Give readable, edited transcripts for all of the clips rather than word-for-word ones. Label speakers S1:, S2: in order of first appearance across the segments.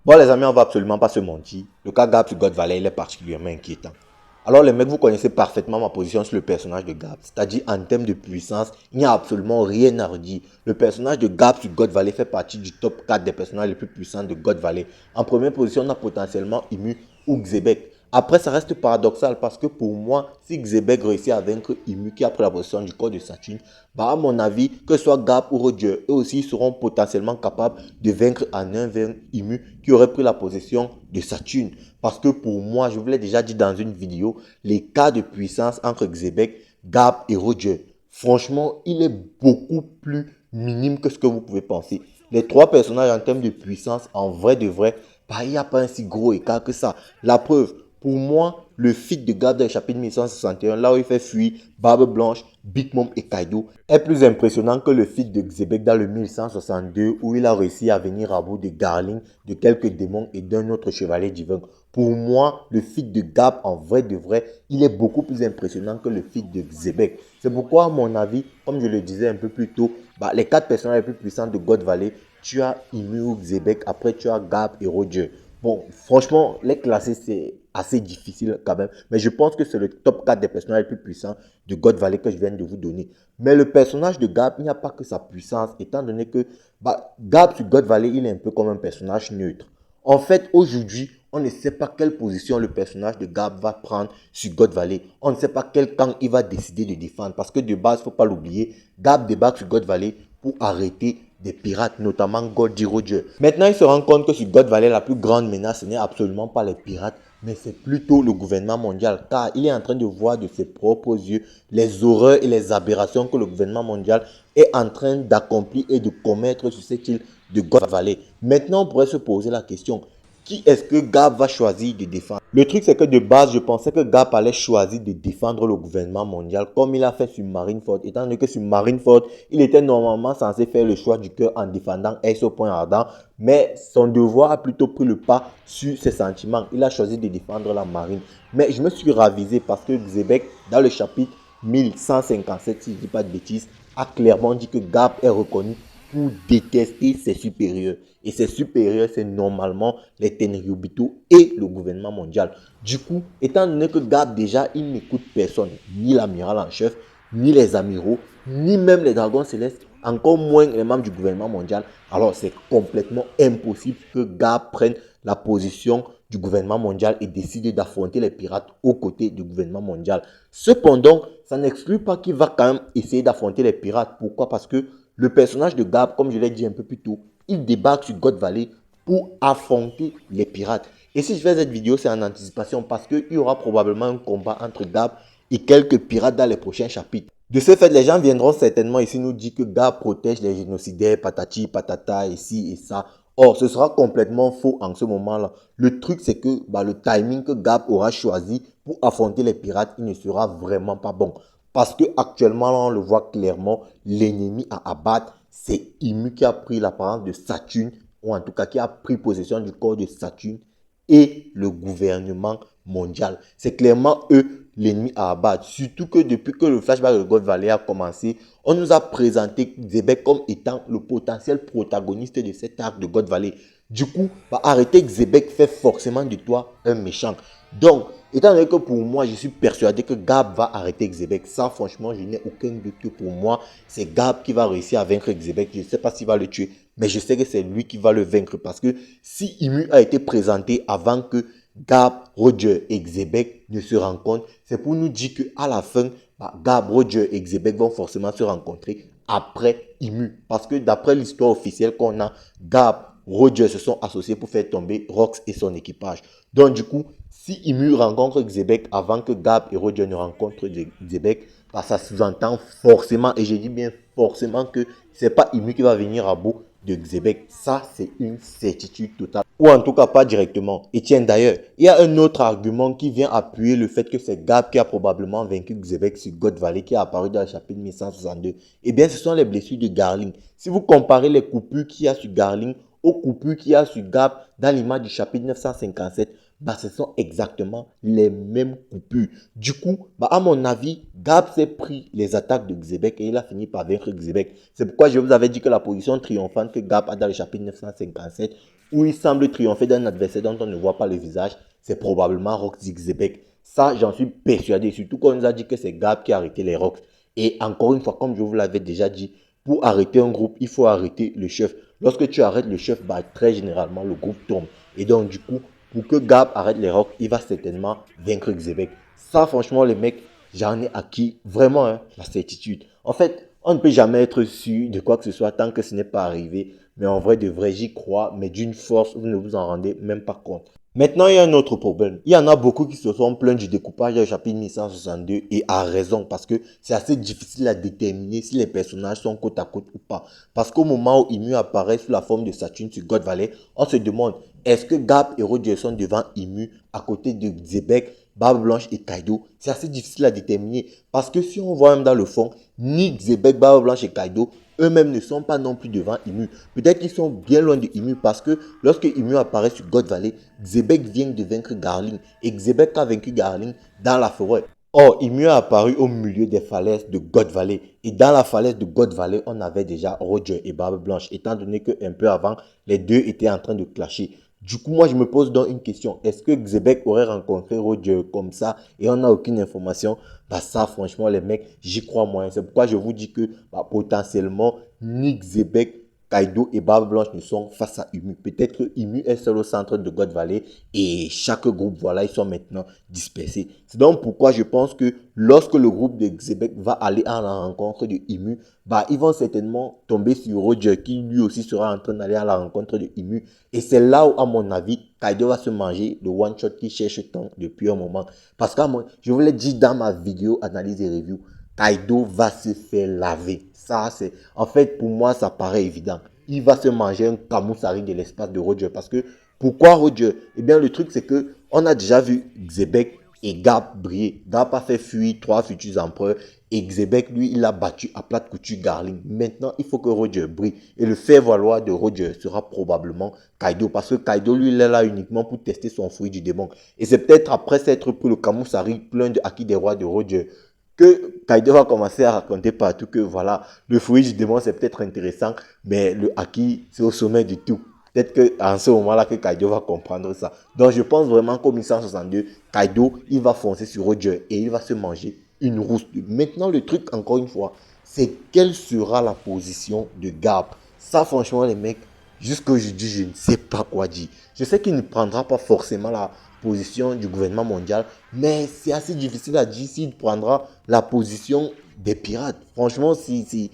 S1: Bon, les amis, on va absolument pas se mentir. Le cas Gab sur God Valley, il est particulièrement inquiétant. Alors, les mecs, vous connaissez parfaitement ma position sur le personnage de Gab. C'est-à-dire, en termes de puissance, il n'y a absolument rien à redire. Le personnage de Gab sur God Valley fait partie du top 4 des personnages les plus puissants de God Valley. En première position, on a potentiellement Imu ou Xebec. Après, ça reste paradoxal parce que pour moi, si Xebec réussit à vaincre Imu qui a pris la position du corps de Saturne, bah à mon avis, que ce soit Gab ou Roger, eux aussi seront potentiellement capables de vaincre en un vers Imu qui aurait pris la position de Saturne. Parce que pour moi, je vous l'ai déjà dit dans une vidéo, les cas de puissance entre Xebec, Gab et Roger, franchement, il est beaucoup plus minime que ce que vous pouvez penser. Les trois personnages en termes de puissance, en vrai de vrai, bah, il n'y a pas un si gros écart que ça. La preuve, pour moi, le feat de Gab dans le chapitre 1161, là où il fait fuir Barbe Blanche, Big Mom et Kaido, est plus impressionnant que le feat de Xebec dans le 1162 où il a réussi à venir à bout de Garling, de quelques démons et d'un autre chevalier divin. Pour moi, le feat de Gab, en vrai de vrai, il est beaucoup plus impressionnant que le feat de Xebec. C'est pourquoi, à mon avis, comme je le disais un peu plus tôt, bah, les quatre personnages les plus puissants de God Valley, tu as Imu ou Xebec, après tu as Gab et Roger. Bon, franchement, les classer, c'est assez difficile quand même. Mais je pense que c'est le top 4 des personnages les plus puissants de God Valley que je viens de vous donner. Mais le personnage de Gab, il n'y a pas que sa puissance, étant donné que bah, Gab sur God Valley, il est un peu comme un personnage neutre. En fait, aujourd'hui, on ne sait pas quelle position le personnage de Gab va prendre sur God Valley. On ne sait pas quel camp il va décider de défendre. Parce que de base, il ne faut pas l'oublier, Gab débarque sur God Valley pour arrêter des pirates, notamment Goldie Roger. Maintenant, il se rend compte que sur God Valley, la plus grande menace, ce n'est absolument pas les pirates, mais c'est plutôt le gouvernement mondial, car il est en train de voir de ses propres yeux les horreurs et les aberrations que le gouvernement mondial est en train d'accomplir et de commettre sur cette île de God Valley. Maintenant, on pourrait se poser la question, qui est-ce que Gab va choisir de défendre? Le truc, c'est que de base, je pensais que Gab allait choisir de défendre le gouvernement mondial comme il a fait sur Marineford. Étant donné que sur Marineford, il était normalement censé faire le choix du cœur en défendant Ace au point ardent. Mais son devoir a plutôt pris le pas sur ses sentiments. Il a choisi de défendre la marine. Mais je me suis ravisé parce que Xebec, dans le chapitre 1157, si je ne dis pas de bêtises, a clairement dit que Gab est reconnu pour détester ses supérieurs. Et ses supérieurs, c'est normalement les Tenryubito et le gouvernement mondial. Du coup, étant donné que Gab, déjà, il n'écoute personne, ni l'amiral en chef, ni les amiraux, ni même les dragons célestes, encore moins les membres du gouvernement mondial, alors c'est complètement impossible que Gab prenne la position du gouvernement mondial et décide d'affronter les pirates aux côtés du gouvernement mondial. Cependant, ça n'exclut pas qu'il va quand même essayer d'affronter les pirates. Pourquoi? Parce que le personnage de Gab, comme je l'ai dit un peu plus tôt, il débarque sur God Valley pour affronter les pirates. Et si je fais cette vidéo, c'est en anticipation parce qu'il y aura probablement un combat entre Gab et quelques pirates dans les prochains chapitres. De ce fait, les gens viendront certainement ici nous dire que Gab protège les génocidaires, patati, patata, ici et ça. Or, ce sera complètement faux en ce moment-là. Le truc, c'est que le timing que Gab aura choisi pour affronter les pirates, il ne sera vraiment pas bon. Parce que actuellement, là, on le voit clairement, l'ennemi à abattre, c'est Imu qui a pris l'apparence de Saturne, ou en tout cas qui a pris possession du corps de Saturne, et le gouvernement mondial. C'est clairement eux l'ennemi à abattre. Surtout que depuis que le flashback de God Valley a commencé, on nous a présenté Xebec comme étant le potentiel protagoniste de cet arc de God Valley. Du coup, arrêter Xebec fait forcément de toi un méchant. Donc, étant donné que pour moi, je suis persuadé que Gab va arrêter Xebec. Ça, franchement, je n'ai aucun doute que pour moi, c'est Gab qui va réussir à vaincre Xebec. Je ne sais pas s'il va le tuer, mais je sais que c'est lui qui va le vaincre. Parce que si Imu a été présenté avant que Gab, Roger et Xebec ne se rencontrent, c'est pour nous dire qu'à la fin, Gab, Roger et Xebec vont forcément se rencontrer après Imu. Parce que d'après l'histoire officielle qu'on a, Gab, Roger se sont associés pour faire tomber Rox et son équipage. Donc du coup, si Imu rencontre Xebec avant que Gab et Roger ne rencontrent Xebec, ça sous-entend forcément, et je dis bien forcément, que c'est pas Imu qui va venir à bout de Xebec. Ça, c'est une certitude totale. Ou en tout cas, pas directement. Et tiens, d'ailleurs, il y a un autre argument qui vient appuyer le fait que c'est Gab qui a probablement vaincu Xebec sur God Valley qui est apparu dans le chapitre 1162. Eh bien, ce sont les blessures de Garling. Si vous comparez les coupures qu'il y a sur Garling aux coupures qu'il y a sur Gab dans l'image du chapitre 957, ce sont exactement les mêmes coupures. Du coup, à mon avis, Gab s'est pris les attaques de Xebec et il a fini par vaincre Xebec. C'est pourquoi je vous avais dit que la position triomphante que Gab a dans le chapitre 957 où il semble triompher d'un adversaire dont on ne voit pas le visage, c'est probablement Rox Xebec. Ça, j'en suis persuadé. Surtout qu'on nous a dit que c'est Gab qui a arrêté les Rox. Et encore une fois, comme je vous l'avais déjà dit, pour arrêter un groupe, il faut arrêter le chef. Lorsque tu arrêtes le chef, bah, très généralement, le groupe tombe. Et donc, du coup, pour que Gab arrête les Rox, il va certainement vaincre Xebec. Ça, franchement, les mecs, j'en ai acquis vraiment la certitude. En fait, on ne peut jamais être sûr de quoi que ce soit tant que ce n'est pas arrivé. Mais en vrai, de vrai, j'y crois, mais d'une force, vous ne vous en rendez même pas compte. Maintenant, il y a un autre problème. Il y en a beaucoup qui se sont plaints du découpage du chapitre 1162 et à raison parce que c'est assez difficile à déterminer si les personnages sont côte à côte ou pas. Parce qu'au moment où Imu apparaît sous la forme de Saturne sur God Valley, on se demande est-ce que Gab et Roger sont devant Imu à côté de Xebec, Barbe Blanche et Kaido? C'est assez difficile à déterminer parce que si on voit même dans le fond, ni Xebec, Barbe Blanche et Kaido eux-mêmes ne sont pas non plus devant Imu. Peut-être qu'ils sont bien loin de Imu parce que lorsque Imu apparaît sur God Valley, Xebec vient de vaincre Garling et Xebec a vaincu Garling dans la forêt. Or, Imu a apparu au milieu des falaises de God Valley. Et dans la falaise de God Valley, on avait déjà Roger et Barbe Blanche, étant donné qu'un peu avant, les deux étaient en train de clasher. Du coup, moi, je me pose donc une question. Est-ce que Xebec aurait rencontré Roger comme ça et on n'a aucune information? Bah ça, franchement, les mecs, j'y crois moins. C'est pourquoi je vous dis que bah, potentiellement, ni Xebec, Kaido et Barbe Blanche ne sont face à Imu. Peut-être que Imu est seul au centre de God Valley et chaque groupe, voilà, ils sont maintenant dispersés. C'est donc pourquoi je pense que lorsque le groupe de Xebec va aller à la rencontre de Imu, bah, ils vont certainement tomber sur Roger qui lui aussi sera en train d'aller à la rencontre de Imu. Et c'est là où, à mon avis, Kaido va se manger le one-shot qu'il cherche tant depuis un moment. Parce que je vous l'ai dit dans ma vidéo analyse et review, Kaido va se faire laver. Ça, c'est, en fait, pour moi, ça paraît évident. Il va se manger un Kamusari de l'espace de Roger. Parce que, pourquoi Roger? Eh bien, le truc, c'est que, on a déjà vu Xebec et Gap briller. Gap a fait fuir 3 futurs empereurs. Et Xebec, lui, il a battu à plate couture Garling. Maintenant, il faut que Roger brille. Et le faire-valoir de Roger sera probablement Kaido. Parce que Kaido, lui, il est là uniquement pour tester son fruit du démon. Et c'est peut-être après s'être pris le Kamusari plein de acquis des rois de Roger que Kaido va commencer à raconter partout que voilà, le fruit du démon c'est peut-être intéressant, mais le haki c'est au sommet du tout. Peut-être qu'en ce moment-là que Kaido va comprendre ça. Donc je pense vraiment qu'au 1162, Kaido, il va foncer sur Roger et il va se manger une rousse. Maintenant, le truc, encore une fois, c'est quelle sera la position de Gab. Ça, franchement, les mecs, jusqu'aujourd'hui, je ne sais pas quoi dire. Je sais qu'il ne prendra pas forcément la position du gouvernement mondial, mais c'est assez difficile à dire s'il prendra la position des pirates. Franchement, c'est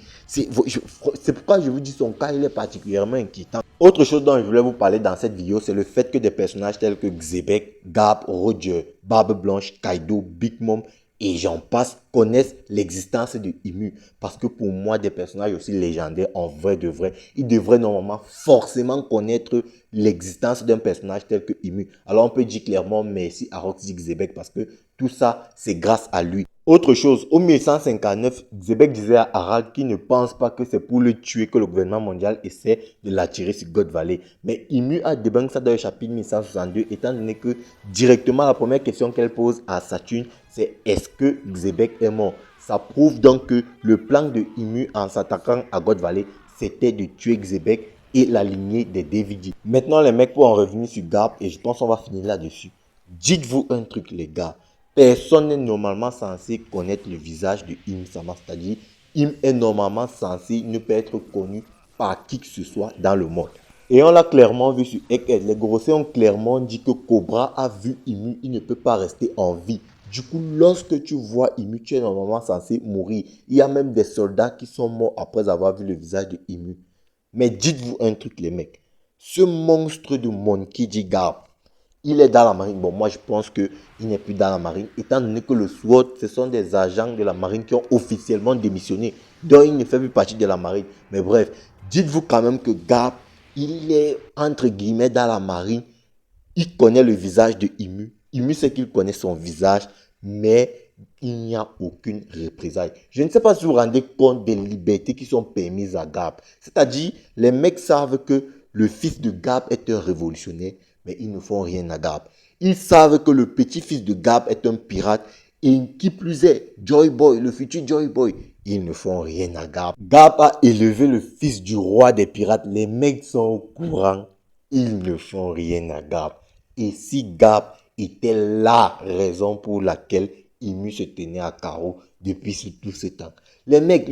S1: pourquoi je vous dis son cas, il est particulièrement inquiétant. Autre chose dont je voulais vous parler dans cette vidéo, c'est le fait que des personnages tels que Xebec, Gab, Roger, Barbe Blanche, Kaido, Big Mom et j'en passe connaissent l'existence de Imu. Parce que pour moi, des personnages aussi légendaires, en vrai de vrai, ils devraient normalement forcément connaître l'existence d'un personnage tel que Imu. Alors on peut dire clairement merci à Roxy Xebec parce que tout ça, c'est grâce à lui. Autre chose, au 1159, Xebec disait à Harald qu'il ne pense pas que c'est pour le tuer que le gouvernement mondial essaie de l'attirer sur God Valley. Mais Imu a débunk ça dans le chapitre 1162, étant donné que directement la première question qu'elle pose à Saturne, c'est est-ce que Xebec est mort? Ça prouve donc que le plan de Imu en s'attaquant à God Valley, c'était de tuer Xebec et la lignée des Davidi. Maintenant les mecs, pour en revenir sur Garp, et je pense qu'on va finir là-dessus. Dites-vous un truc les gars. Personne n'est normalement censé connaître le visage de Im Sama. C'est-à-dire, Im est normalement censé ne pas être connu par qui que ce soit dans le monde. Et on l'a clairement vu sur Egghead. Les Grossiers ont clairement dit que Cobra a vu Imu, il ne peut pas rester en vie. Du coup, lorsque tu vois Imu, tu es normalement censé mourir. Il y a même des soldats qui sont morts après avoir vu le visage de Imu. Mais dites-vous un truc les mecs. Ce monstre de Monkey D. Garp, il est dans la marine. Bon, moi, je pense qu'il n'est plus dans la marine, étant donné que le SWAT, ce sont des agents de la marine qui ont officiellement démissionné. Donc, il ne fait plus partie de la marine. Mais bref, dites-vous quand même que Garp, il est, entre guillemets, dans la marine. Il connaît le visage de Imu. Imu sait qu'il connaît son visage, mais il n'y a aucune représailles. Je ne sais pas si vous vous rendez compte des libertés qui sont permises à Garp. C'est-à-dire, les mecs savent que le fils de Garp est un révolutionnaire, mais ils ne font rien à Garp. Ils savent que le petit-fils de Garp est un pirate, et qui plus est, Joy Boy, le futur Joy Boy, ils ne font rien à Garp. Garp a élevé le fils du roi des pirates. Les mecs sont au courant. ils ne font rien à Gap. Et si Gap était la raison pour laquelle Imu se tenait à carreau depuis tout ce temps. Les mecs,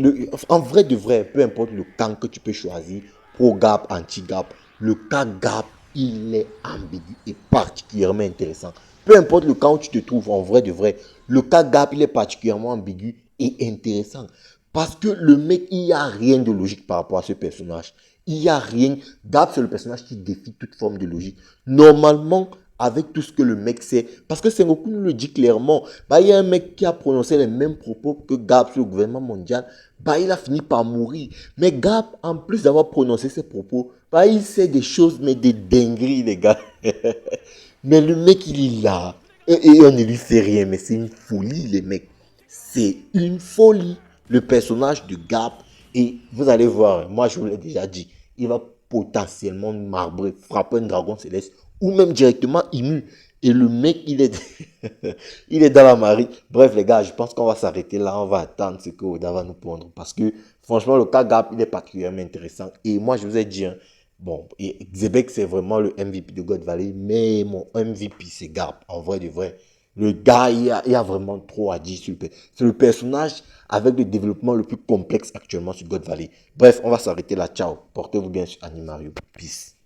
S1: en vrai de vrai, peu importe le camp que tu peux choisir, pro-Gap, anti-Gap, le cas Gap, il est ambigu et particulièrement intéressant. Peu importe le camp où tu te trouves, en vrai de vrai, le cas Gap, il est particulièrement ambigu et intéressant. Parce que le mec, il n'y a rien de logique par rapport à ce personnage. Il n'y a rien. Gap, c'est le personnage qui défie toute forme de logique. Normalement, avec tout ce que le mec sait, parce que Sengoku nous le dit clairement, bah, il y a un mec qui a prononcé les mêmes propos que Gap sur le gouvernement mondial, bah, il a fini par mourir. Mais Gap, en plus d'avoir prononcé ces propos, bah, il sait des choses, mais des dingueries, les gars. Mais le mec, il est là. Et on ne lui fait rien, mais c'est une folie, les mecs. C'est une folie. Le personnage de Gap, et vous allez voir, moi je vous l'ai déjà dit, il va potentiellement marbrer, frapper un dragon céleste, ou même directement Imu. Et le mec, il est, il est dans la marée. Bref, les gars, je pense qu'on va s'arrêter là. On va attendre ce que Oda va nous pondre. Parce que, franchement, le cas Gap, il est particulièrement intéressant. Et moi, je vous ai dit, hein, bon, et Xebec, c'est vraiment le MVP de God Valley. Mais mon MVP, c'est Gap. En vrai de vrai. Le gars, il a vraiment trop à dire sur le personnage. C'est le personnage avec le développement le plus complexe actuellement sur God Valley. Bref, on va s'arrêter là. Ciao. Portez-vous bien sur Animario. Peace.